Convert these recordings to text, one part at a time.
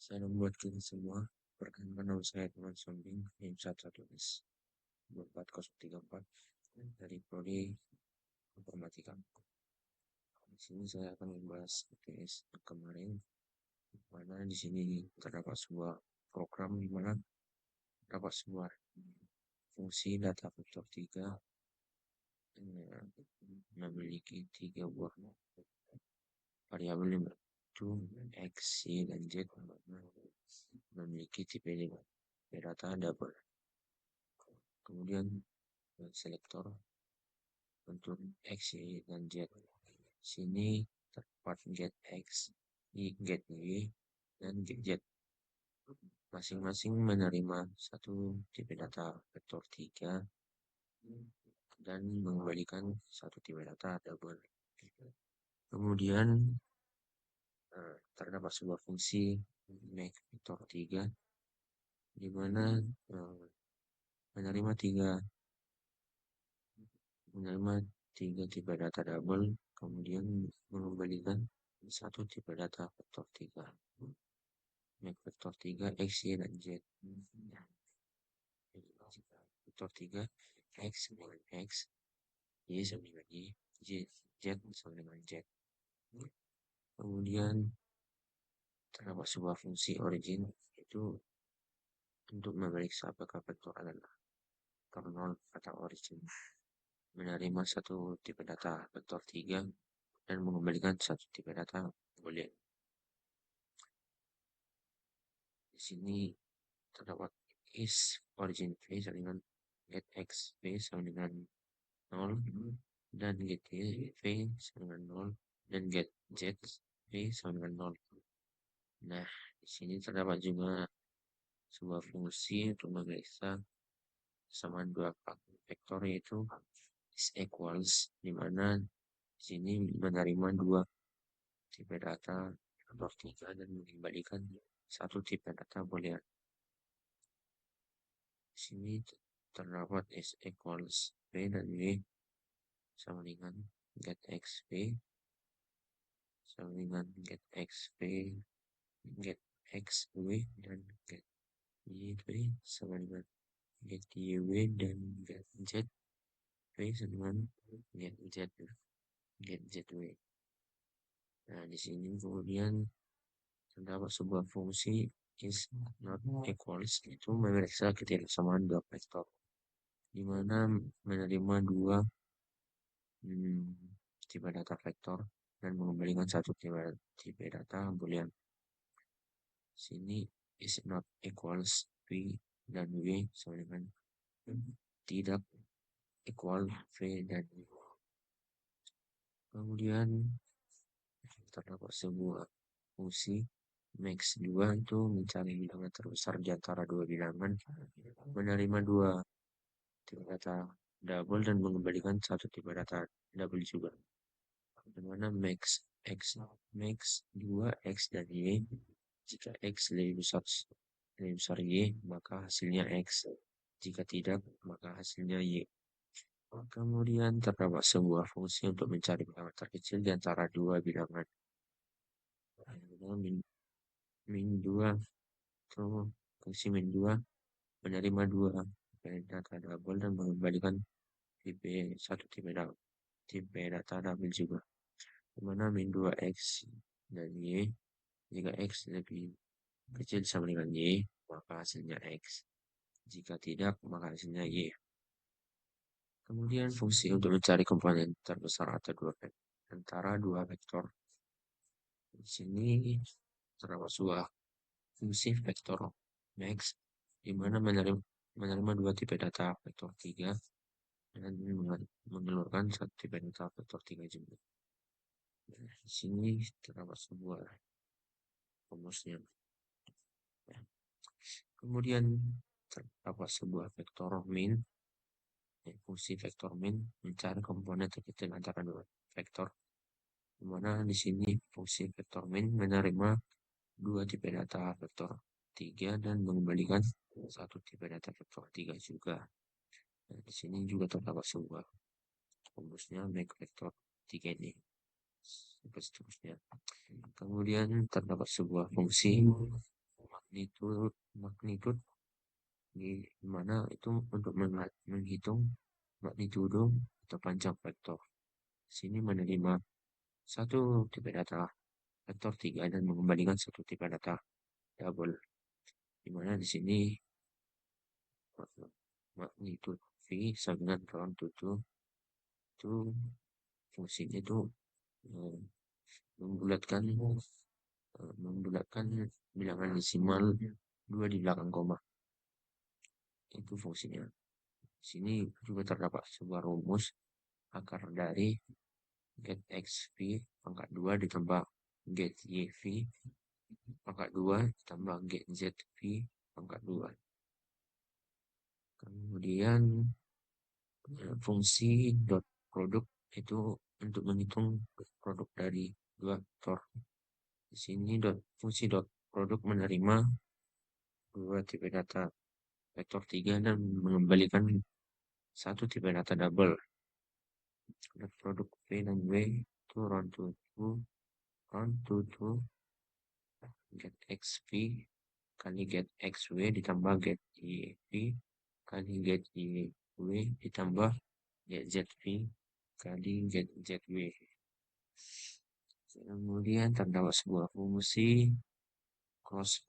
Saya membuat kita semua. Perkenalkan nama saya Teman Sombing, NIM 11S 24034 dari Prodi Informatika. Di sini saya akan membahas UTS kemarin, mana di sini terdapat sebuah program di mana terdapat sebuah fungsi data vektor 3 memiliki 3 buah variabel yaitu X, Y, dan Z memiliki tipe data double. Kemudian selektor untuk X, Y, dan Z. Sini terdapat get X, get Y, dan get Z. Masing-masing menerima satu tipe data vektor 3 dan mengembalikan satu tipe data double. Kemudian terdapat sebuah fungsi make vektor 3 di mana menerima tiga tipe data double, kemudian mengembalikan satu tipe data vektor 3. Make vektor 3 X, Y, dan Z. Vektor 3 X sama dengan X, Y sama dengan Y, Z sama dengan Z. Kemudian terdapat sebuah fungsi origin, itu untuk memeriksa apakah vektor adalah kernel atau origin. Menerima satu tipe data vektor 3 dan mengembalikan satu tipe data boolean. Di sini terdapat is origin v sama dengan get x v sama dengan 0 dan get y v sama dengan 0 dan get z v sama dengan 0. Nah, di sini terdapat juga sebuah fungsi untuk memeriksa kesamaan dua vektor, yaitu is equals, di mana di sini menerima dua tipe data vektor 3 dan mengembalikan satu tipe data boolean. Di sini terdapat is equals v dan y sama dengan get x v sama dengan get x v, get x w, dan get y v sama dengan get y w, dan get z v sama dengan get z w. Nah, di sini kemudian terdapat sebuah fungsi is not equals, itu memeriksa ketidaksamaan dua vektor, di mana menerima dua tipe data vektor dan mengembalikan satu tipe data boolean. Sini is not equals v dan w sama dengan tidak equal v dan w. Kemudian terdapat sebuah fungsi max 2, itu mencari bilangan terbesar di antara dua bilangan, menerima dua tipe data double dan mengembalikan satu tipe data double juga. Dimana max 2 x dan y, jika x lebih besar y, maka hasilnya x, jika tidak maka hasilnya y. Kemudian terdapat sebuah fungsi untuk mencari bilangan terkecil di antara dua bilangan. Min 2, itu fungsi min 2 menerima dua data double dan mengembalikan satu tipe data double juga. Dimana min 2x dan y, jika x lebih kecil sama dengan y, maka hasilnya x, jika tidak maka hasilnya y. Kemudian fungsi untuk mencari komponen terbesar atau antara dua vektor. Di sini terdapat sebuah fungsi vektor max, di mana menerima dua tipe data vektor 3 dan menelurkan satu tipe data vektor 3 juga. Di sini terdapat sebuah rumusnya. Kemudian terdapat sebuah vektor min, fungsi vektor min mencari komponen terkecil antara dua vektor, di mana di sini fungsi vektor min menerima dua tipe data vektor 3 dan mengembalikan satu tipe data vektor 3 juga. Nah, di sini juga terdapat sebuah rumusnya make vektor 3 ini. Seterusnya. Kemudian terdapat sebuah fungsi magnitud di mana itu untuk menghitung magnitudo atau panjang vektor. Sini menerima satu tipe data vektor 3 dan mengembalikan satu tipe data double. Di mana di sini magnitude V sama dengan round to 2 itu fungsinya itu eh, membulatkan bilangan desimal 2 di belakang koma. Itu fungsinya. Di sini juga terdapat sebuah rumus akar dari get xv pangkat 2 ditambah get yv pangkat 2 ditambah get zv pangkat 2. Kemudian fungsi dot produk itu untuk menghitung produk dari dua vektor. Di sini fungsi dot produk menerima dua tipe data vektor 3 dan mengembalikan satu tipe data double. Dot produk V dan W itu round to 2 get xv kali get xw ditambah get yv kali get yw ditambah get zv kali get zw. Kemudian terdapat sebuah fungsi cross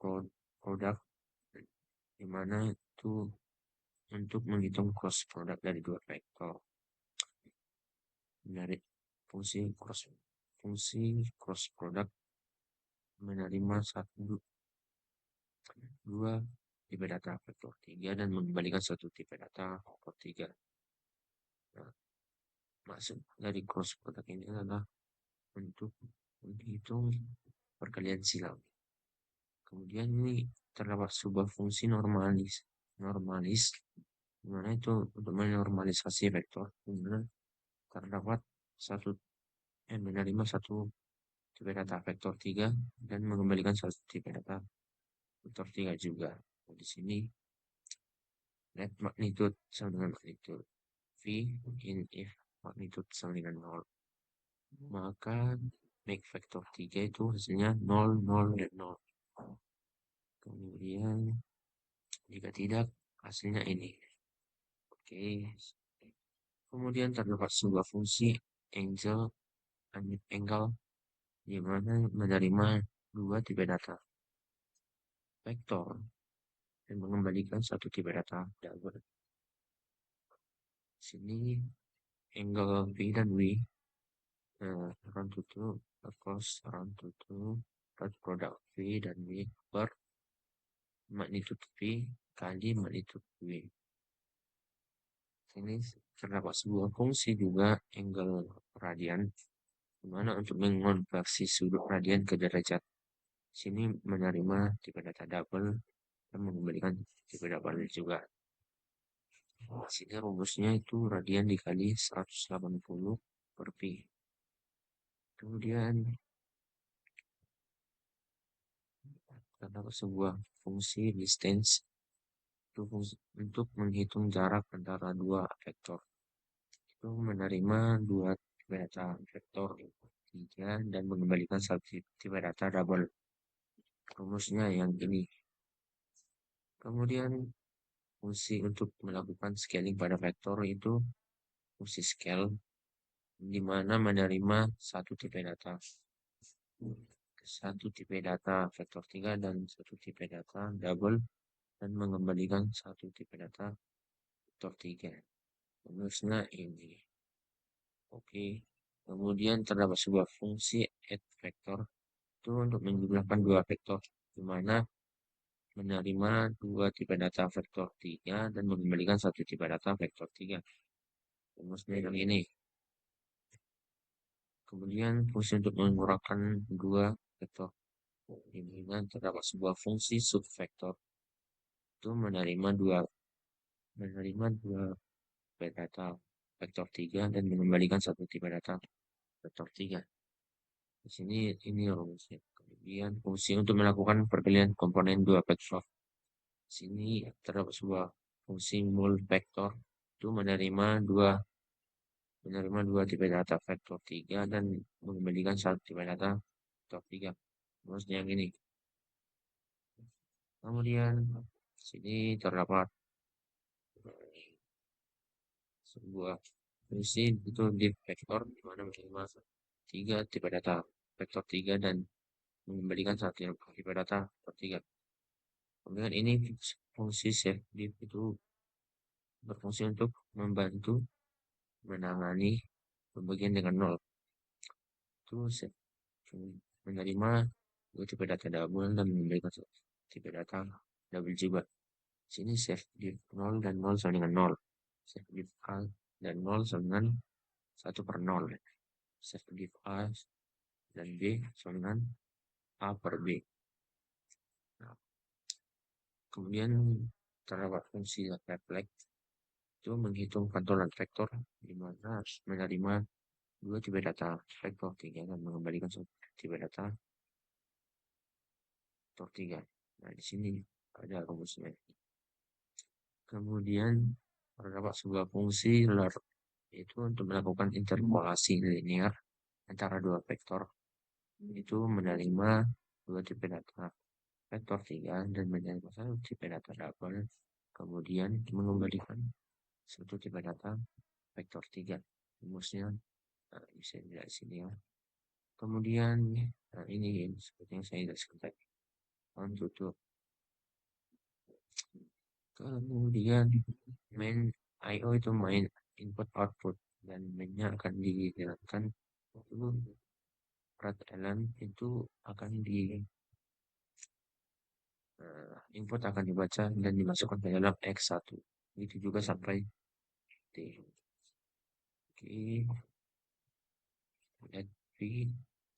product di mana itu untuk menghitung cross product dari dua vektor. Menarik fungsi cross product menerima dua tipe data vektor 3 dan mengembalikan satu tipe data vektor 3. Nah, maksud dari cross product ini adalah untuk menghitung perkalian silang. Kemudian ini terdapat sebuah fungsi normalis di mana itu untuk menormalisasi vektor, di mana terdapat menerima satu tipe data vektor 3 dan mengembalikan satu tipe data vektor 3 juga. Nah, di sini net magnitude sama dengan magnitude V in if magnitude sama dengan 0. Maka make vektor 3 itu hasilnya 0, 0, dan 0. Kemudian jika tidak, hasilnya ini. Oke. Kemudian terdapat sebuah fungsi angle di mana menerima dua tipe data vektor dan mengembalikan satu tipe data double. Sini angle V dan W round to 2 across round to 2 dot product V dan W per magnitude V kali magnitude W. Ini terdapat sebuah fungsi juga angle radian, di mana untuk mengonversi sudut radian ke derajat. Sini menerima tipe data double dan mengembalikan tipe double juga. Sini rumusnya itu radian dikali 180 per pi. Kemudian terdapat sebuah fungsi distance untuk menghitung jarak antara dua vektor. Itu menerima dua tipe data vektor 3 dan mengembalikan satu tipe data double. Rumusnya yang ini. Kemudian fungsi untuk melakukan scaling pada vektor itu fungsi scale, di mana menerima satu tipe data vektor 3 dan satu tipe data double dan mengembalikan satu tipe data vektor 3. Rumusnya ini. Oke. Kemudian terdapat sebuah fungsi add vektor itu untuk menjumlahkan dua vektor, di mana menerima dua tipe data vektor 3 dan mengembalikan satu tipe data vektor 3. Rumusnya yang ini. Kemudian fungsi untuk mengurangkan dua vektor. Ini terdapat sebuah fungsi subvektor itu menerima dua tipe data vektor 3 dan mengembalikan satu tipe data vektor 3. Di sini ini rumusnya. Kemudian fungsi untuk melakukan perkalian komponen dua vektor. Di sini terdapat sebuah fungsi mul vektor itu menerima dua tipe data vektor 3 dan mengembalikan satu tipe data vektor 3. Rumusnya yang ini. Kemudian sini terdapat sebuah fungsi itu div vektor di mana menerima tiga tipe data vektor 3 dan mengembalikan satu tipe data vektor 3. Kemudian ini fungsi save div itu berfungsi untuk membantu menangani pembagian dengan nol. Itu save menerima dua tipe data double dan mengembalikan satu tipe data double juga. Sini save div 0 dan 0 sama dengan 0. Save div A dan 0 sama dengan 1 per 0. Save div A dan B sama dengan A per B. Nah, kemudian terdapat fungsi reflect itu menghitung pantulan vektor di mana menerima dua tipe data vektor 3 dan mengembalikan satu tipe data vektor 3. Nah, di sini ada rumusnya. Kemudian terdapat sebuah fungsi ler yaitu untuk melakukan interpolasi linear antara dua vektor. Itu menerima dua tipe data vektor 3 dan menerima satu tipe data double. Kemudian mengembalikan satu tipe data vektor 3. Rumusnya bisa dilihat di sini ya. Kemudian ini seperti yang saya jelaskan tadi. Tutup. Kemudian main I/O itu main input output dan mainnya akan dijalankan itu berat itu akan di input akan dibaca dan dimasukkan ke dalam X1. Itu juga sampai T. Oke, dan V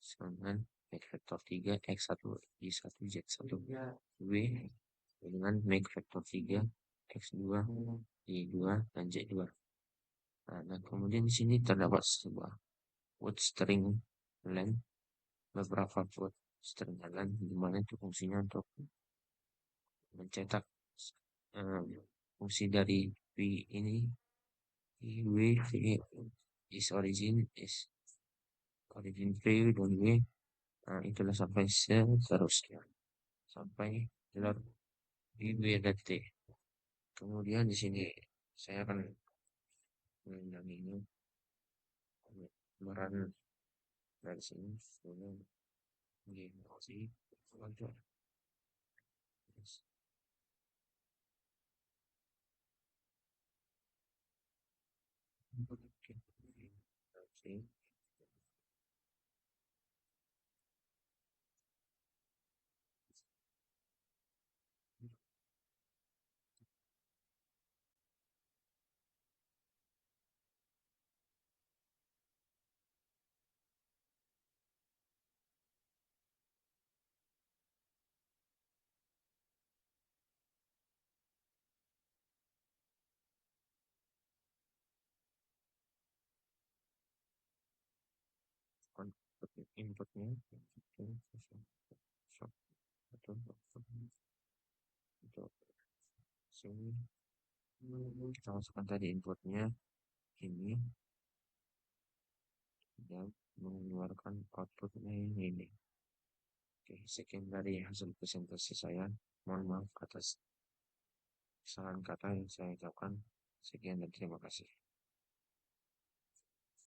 sama make vektor 3 X1 Y1 Z1 W dengan make vektor 3 X2 Y2 dan Z2. Nah, kemudian di sini terdapat sebuah word string length, beberapa word string length di mana itu fungsinya untuk mencetak fungsi dari V ini W is origin V dan W itulah sampai seterusnya sampai gelar V dan T. Kemudian di sini saya akan mengulanginya gambaran dari sini sebelum generasi pelajar. Inputnya untuk sini kita masukkan tadi inputnya ini dan mengeluarkan outputnya ini. Oke, sekian dari hasil presentasi saya. Mohon maaf atas kesalahan kata yang saya ucapkan. Sekian dan terima kasih.